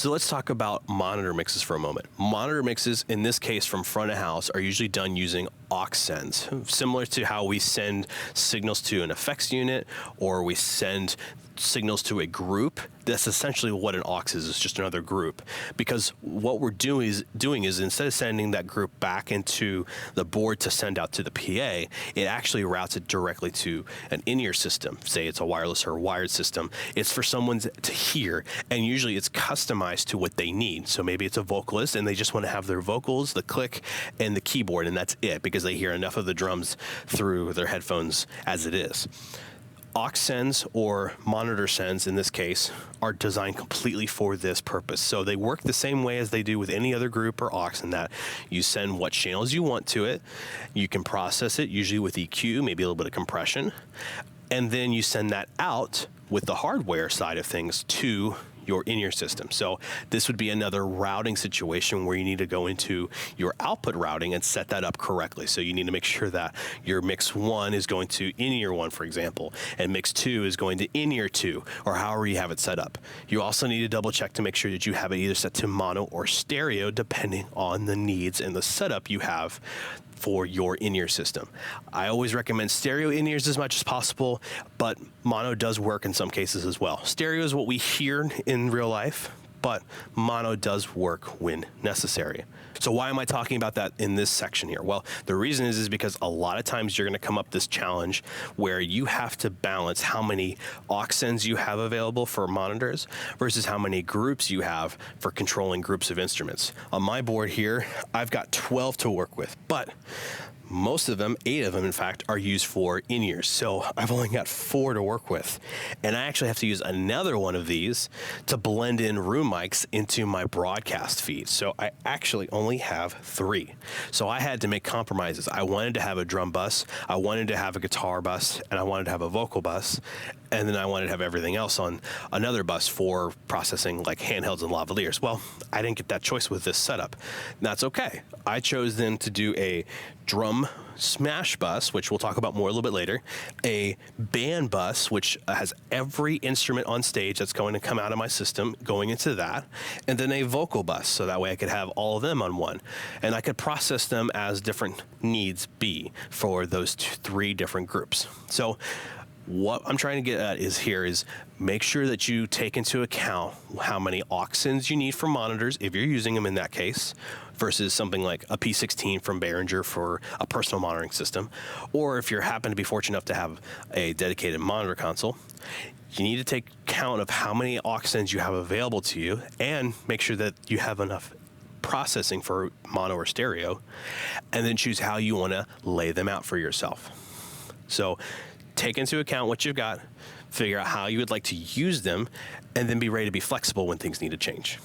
So let's talk about monitor mixes for a moment. Monitor mixes, in this case from front of house, are usually done using aux sends, similar to how we send signals to an effects unit or we send signals to a group. That's essentially what an aux is. It's just another group. Because what we're doing is instead of sending that group back into the board to send out to the PA, it actually routes it directly to an in-ear system. Say it's a wireless or a wired system. It's for someone to hear, and usually it's customized to what they need. So maybe it's a vocalist and they just want to have their vocals, the click, and the keyboard, and that's it, because they hear enough of the drums through their headphones as it is. Aux sends, or monitor sends in this case, are designed completely for this purpose. So they work the same way as they do with any other group or aux, in that you send what channels you want to it, you can process it usually with EQ, maybe a little bit of compression, and then you send that out with the hardware side of things to your in-ear system. So this would be another routing situation where you need to go into your output routing and set that up correctly. So you need to make sure that your mix 1 is going to in-ear 1, for example, and mix 2 is going to in-ear 2, or however you have it set up. You also need to double check to make sure that you have it either set to mono or stereo, depending on the needs and the setup you have for your in-ear system. I always recommend stereo in-ears as much as possible, but mono does work in some cases as well. Stereo is what we hear in real life, but mono does work when necessary. So why am I talking about that in this section here? Well, the reason is because a lot of times you're going to come up this challenge where you have to balance how many aux sends you have available for monitors versus how many groups you have for controlling groups of instruments. On my board here, I've got 12 to work with, but most of them, 8 of them in fact, are used for in-ears. So I've only got 4 to work with. And I actually have to use another one of these to blend in room mics into my broadcast feed. So I actually only have 3. So I had to make compromises. I wanted to have a drum bus, I wanted to have a guitar bus, and I wanted to have a vocal bus. And then I wanted to have everything else on another bus for processing like handhelds and lavaliers. Well, I didn't get that choice with this setup. That's okay. I chose then to do a drum smash bus, which we'll talk about more a little bit later, a band bus, which has every instrument on stage that's going to come out of my system going into that, and then a vocal bus, so that way I could have all of them on one. And I could process them as different needs be for those 3 different groups. So what I'm trying to get at is make sure that you take into account how many aux sends you need for monitors, if you're using them in that case, versus something like a P16 from Behringer for a personal monitoring system. Or if you happen to be fortunate enough to have a dedicated monitor console, you need to take count of how many aux sends you have available to you and make sure that you have enough processing for mono or stereo, and then choose how you want to lay them out for yourself. So take into account what you've got, figure out how you would like to use them, and then be ready to be flexible when things need to change.